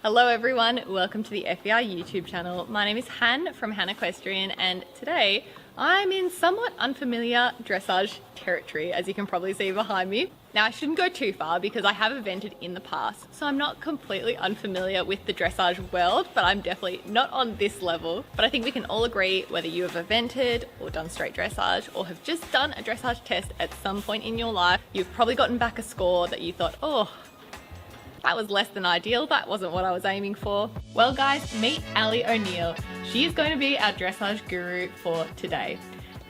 Hello everyone, welcome to the FEI YouTube channel. My name is Han from Han Equestrian and today I'm in somewhat unfamiliar dressage territory, as you can probably see behind me. Now I shouldn't go too far because I have evented in the past, so I'm not completely unfamiliar with the dressage world, but I'm definitely not on this level. But I think we can all agree whether you have evented or done straight dressage or have just done a dressage test at some point in your life, you've probably gotten back a score that you thought, oh, that was less than ideal, that wasn't what I was aiming for. Well guys, meet AllyONeill. She is going to be our dressage guru for today.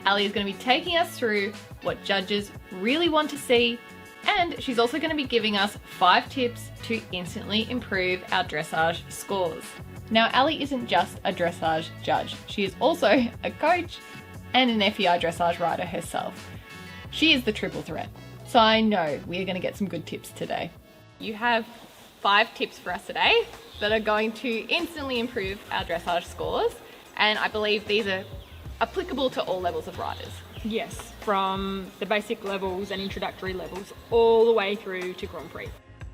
Ally is going to be taking us through what judges really want to see, and she's also going to be giving us 5 tips to instantly improve our dressage scores. Now Ally isn't just a dressage judge, she is also a coach and an FEI dressage rider herself. She is the triple threat, so I know we are going to get some good tips today. You have 5 tips for us today that are going to instantly improve our dressage scores, and I believe these are applicable to all levels of riders. Yes, from the basic levels and introductory levels all the way through to Grand Prix.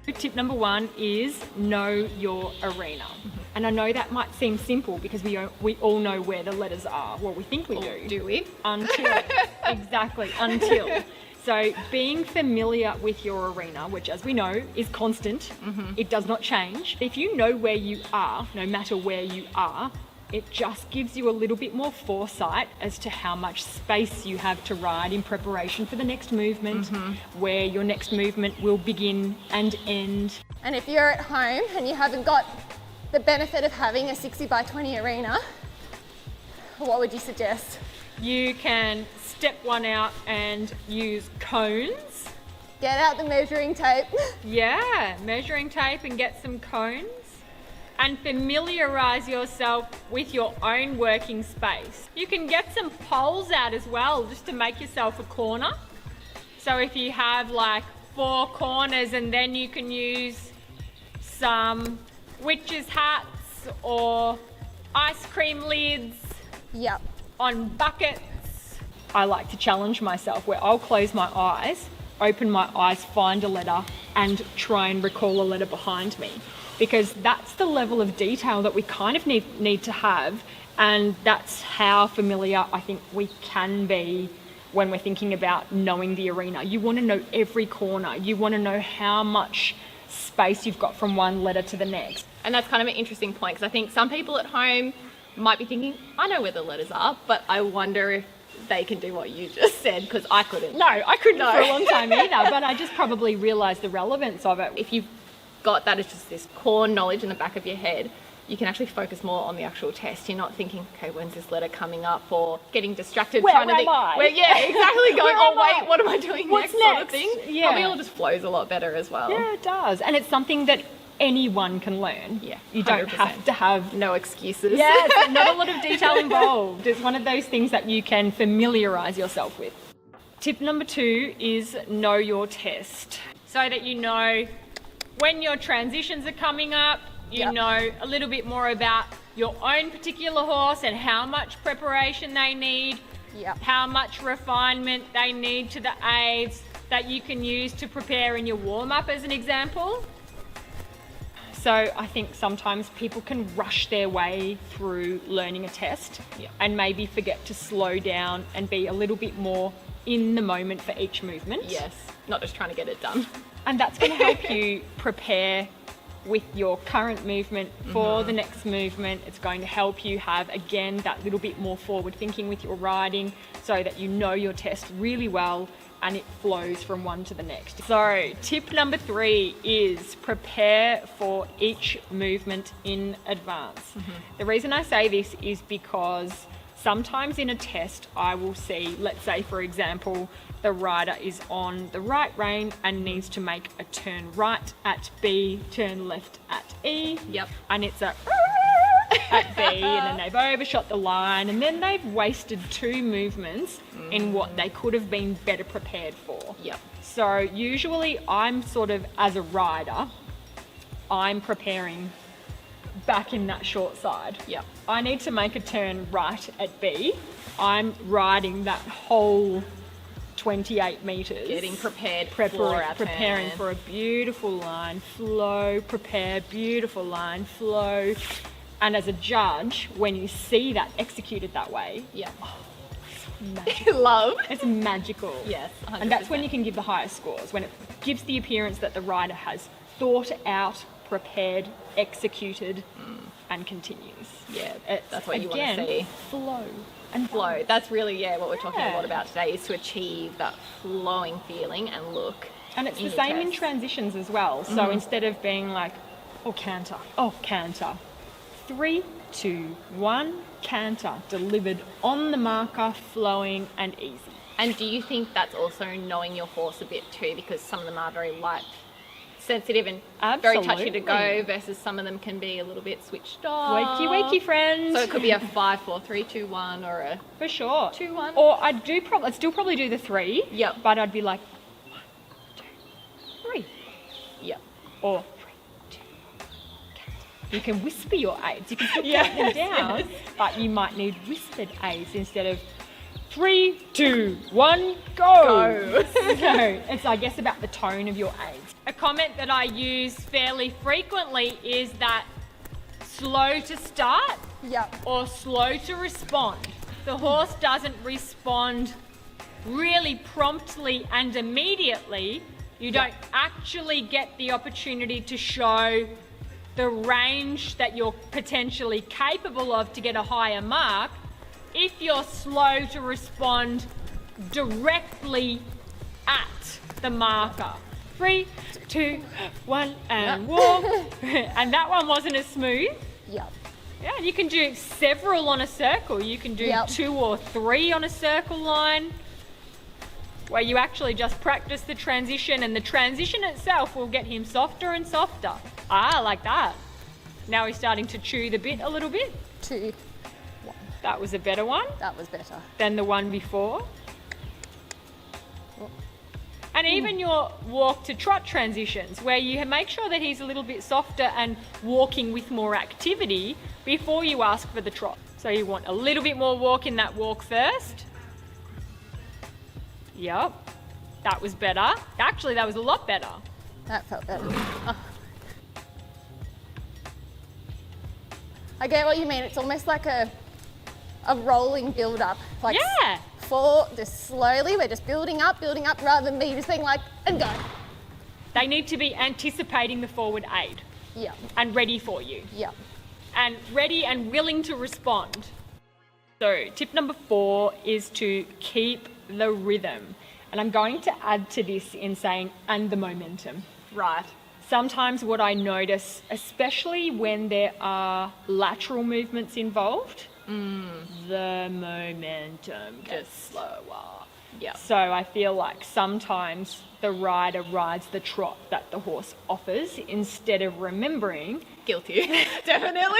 Tip number 1 is know your arena. And I know that might seem simple because we all know where the letters are. Well, we think we do. Do we? Until. Exactly, until. So being familiar with your arena, which as we know is constant, it does not change. If you know where you are, no matter where you are, it just gives you a little bit more foresight as to how much space you have to ride in preparation for the next movement, where your next movement will begin and end. And if you're at home and you haven't got the benefit of having a 60 by 20 arena, what would you suggest? You can step one out and use cones. Get out the measuring tape. Yeah, measuring tape and get some cones. And familiarise yourself with your own working space. You can get some poles out as well, just to make yourself a corner. So if you have like 4 corners, and then you can use some witches' hats or ice cream lids Yep. on buckets. I like to challenge myself where I'll close my eyes, open my eyes, find a letter and try and recall a letter behind me, because that's the level of detail that we kind of need to have, and that's how familiar I think we can be when we're thinking about knowing the arena. You want to know every corner, you want to know how much space you've got from one letter to the next. And that's kind of an interesting point, because I think some people at home might be thinking, I know where the letters are, but I wonder if they can do what you just said, because I couldn't. No, I couldn't for a long time either, but I just probably realised the relevance of it. If you've got that as just this core knowledge in the back of your head, you can actually focus more on the actual test. You're not thinking, okay, when's this letter coming up, or getting distracted trying to think. Yeah, exactly. Going, oh wait, what am I doing What's next? Sort of next? thing. Yeah. Probably all just flows a lot better as well. Yeah, it does. And it's something that anyone can learn. Yeah, you don't 100%. have to have no excuses. Yeah, it's not a lot of detail involved. It's one of those things that you can familiarise yourself with. Tip number 2 is know your test, so that you know when your transitions are coming up, you know a little bit more about your own particular horse and how much preparation they need, how much refinement they need to the aids that you can use to prepare in your warm-up, as an example. So I think sometimes people can rush their way through learning a test and maybe forget to slow down and be a little bit more in the moment for each movement. Yes, not just trying to get it done. And that's going to help you prepare with your current movement for the next movement. It's going to help you have, again, that little bit more forward thinking with your riding, so that you know your test really well and it flows from one to the next. So tip number 3 is prepare for each movement in advance. The reason I say this is because sometimes in a test I will see, let's say for example, the rider is on the right rein and needs to make a turn right at B, turn left at E. And it's a at B, and then they've overshot the line, and then they've wasted 2 movements in what they could have been better prepared for. So usually I'm sort of, as a rider, I'm preparing back in that short side. I need to make a turn right at B. I'm riding that whole 28 metres. Getting prepared for our preparing turn. for a beautiful line, flow, prepare, beautiful line, flow. And as a judge, when you see that executed that way, Yeah. magical. Love. It's magical. Yes, 100%. And that's when you can give the highest scores, when it gives the appearance that the rider has thought out, prepared, executed, and continues. Yeah, It's, that's what you want again, to see. flow and Flow. That's really, what we're talking a Yeah. lot about today, is to achieve that flowing feeling and look. And it's in the your same in test. transitions as well. So instead of being like, oh, canter, 3, 2, 1, canter, delivered on the marker, flowing and easy. And do you think that's also knowing your horse a bit too, because some of them are very light, sensitive and very touchy to go, Absolutely. versus some of them can be a little bit switched off. Wakey, wakey, friends. So it could be a 5, 4, 3, 2, 1 or a... For sure. 2, 1. Or I'd still probably do the 3. Yep. But I'd be like, 1, 2, 3. Yeah. Or 3, 2, canter. You can whisper your aids. You can still count them down, but you might need whispered aids instead of 3, 2, 1, go. So it's, I guess, about the tone of your aids. A comment that I use fairly frequently is that slow to start Yep. or slow to respond. The horse doesn't respond really promptly and immediately. You don't actually get the opportunity to show the range that you're potentially capable of to get a higher mark if you're slow to respond directly at the marker. 3, 2, 1, and walk. And that one wasn't as smooth. Yep. Yeah, you can do several on a circle. You can do Yep. 2 or 3 on a circle line, where you actually just practice the transition, and the transition itself will get him softer and softer. Ah, like that. Now he's starting to chew the bit a little bit. 2. That was a better one That was better. than the one before. And even your walk to trot transitions, where you make sure that he's a little bit softer and walking with more activity before you ask for the trot. So you want a little bit more walk in that walk first. Yep, that was better. Actually, that was a lot better. That felt better. I get what you mean. It's almost like a rolling build up. Like Yeah. 4, just slowly, we're just building up, rather than me just being like, and go. They need to be anticipating the forward aid Yeah, and ready for you. yeah. And ready and willing to respond. So tip number 4 is to keep the rhythm. And I'm going to add to this in saying, and the momentum. Right. Sometimes what I notice, especially when there are lateral movements involved, the momentum gets slower. Yeah. So I feel like sometimes the rider rides the trot that the horse offers instead of remembering. Guilty. Definitely.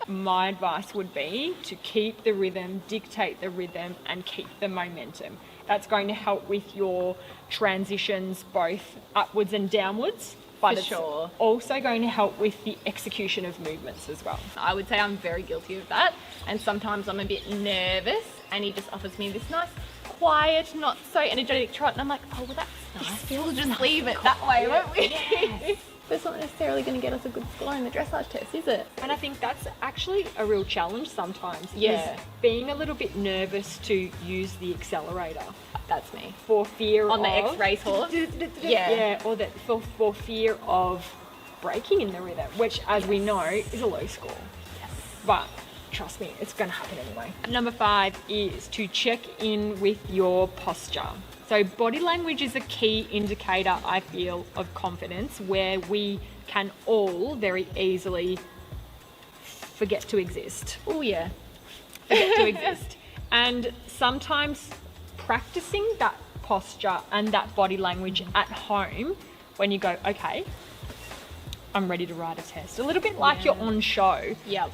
My advice would be to keep the rhythm, dictate the rhythm, and keep the momentum. That's going to help with your transitions both upwards and downwards, but For it's sure. also going to help with the execution of movements as well. I would say I'm very guilty of that, and sometimes I'm a bit nervous, and he just offers me this nice, quiet, not so energetic trot, and I'm like, oh, well, that's nice. We'll just leave it that way, won't we? Yes. But it's not necessarily going to get us a good score in the dressage test, is it? And I think that's actually a real challenge sometimes. Yeah. Is being a little bit nervous to use the accelerator That's me. for fear On of... the X-race horse? Yeah, or that for fear of breaking in the rhythm, which, as we know, is a low score. Yes. But trust me, it's going to happen anyway. Number 5 is to check in with your posture. So body language is a key indicator, I feel, of confidence, where we can all very easily forget to exist. Oh, yeah. Forget to exist. And sometimes practicing that posture and that body language at home, when you go, okay, I'm ready to write a test. A little bit like you're on show. Yep.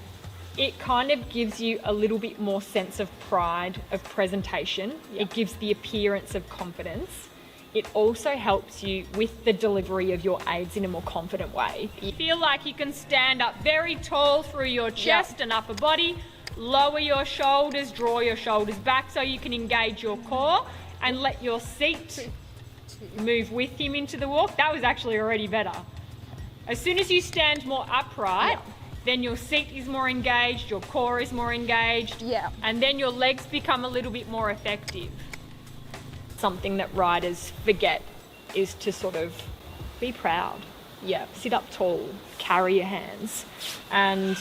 It kind of gives you a little bit more sense of pride, of presentation. Yeah. It gives the appearance of confidence. It also helps you with the delivery of your aids in a more confident way. You feel like you can stand up very tall through your chest and upper body, lower your shoulders, draw your shoulders back so you can engage your core, and let your seat move with him into the walk, that was actually already better. As soon as you stand more upright, then your seat is more engaged, your core is more engaged, and then your legs become a little bit more effective. Something that riders forget is to sort of be proud. Sit up tall, carry your hands, and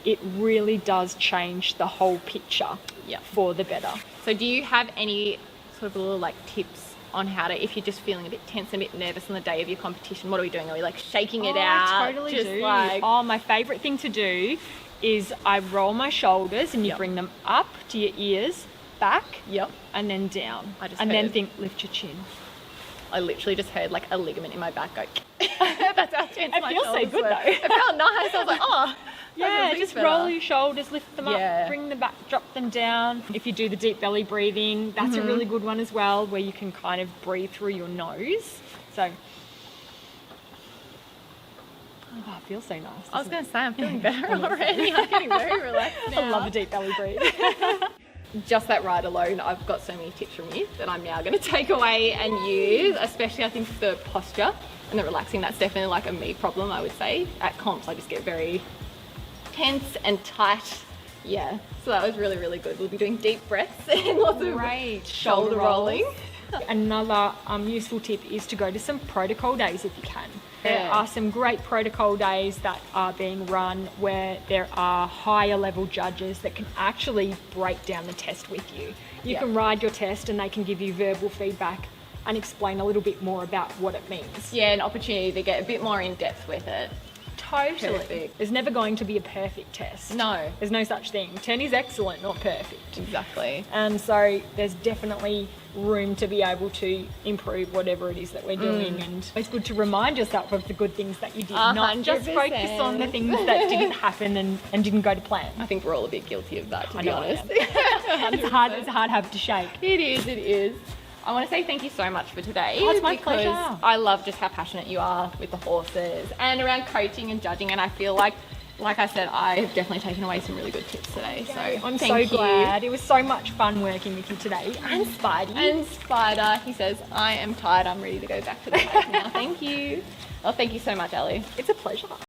it really does change the whole picture for the better. So do you have any sort of little like tips on how to, if you're just feeling a bit tense and a bit nervous on the day of your competition, what are we doing? Are we like shaking it out? I totally do. My favourite thing to do is I roll my shoulders and you bring them up to your ears, back, and then down. And then lift your chin. I literally just heard like a ligament in my back go. That's how tense my feels so shoulders good were. though. It felt nice. I was like, oh. Just roll your shoulders, lift them up, bring them back, drop them down. If you do the deep belly breathing, that's a really good one as well, where you can kind of breathe through your nose. So, it feels so nice. I was going to say, I'm feeling better already. I'm getting very relaxed now. I love a deep belly breathe. Just that ride alone, I've got so many tips from you that I'm now going to take away and use, especially I think the posture and the relaxing. That's definitely like a me problem, I would say. At comps, I just get very tense and tight. So that was really, really good. We'll be doing deep breaths and lots of shoulder rolling. Another useful tip is to go to some protocol days if you can. There are some great protocol days that are being run where there are higher level judges that can actually break down the test with you. You can ride your test and they can give you verbal feedback and explain a little bit more about what it means. An opportunity to get a bit more in depth with it. Totally. Perfect. There's never going to be a perfect test. No. There's no such thing. 10 is excellent, not perfect. Exactly. And so there's definitely room to be able to improve whatever it is that we're doing. And it's good to remind yourself of the good things that you did, not just focus on the things that didn't happen and didn't go to plan. I think we're all a bit guilty of that, to be honest. It's a hard habit to shake. It is. I want to say thank you so much for today. Oh, it's my pleasure. I love just how passionate you are with the horses and around coaching and judging, and I feel like I said, I've definitely taken away some really good tips today. So I'm so glad. It was so much fun working with you today. And Spidey. And Spider, he says, I am tired. I'm ready to go back to the bike now. Thank you. Well, thank you so much, Ally. It's a pleasure.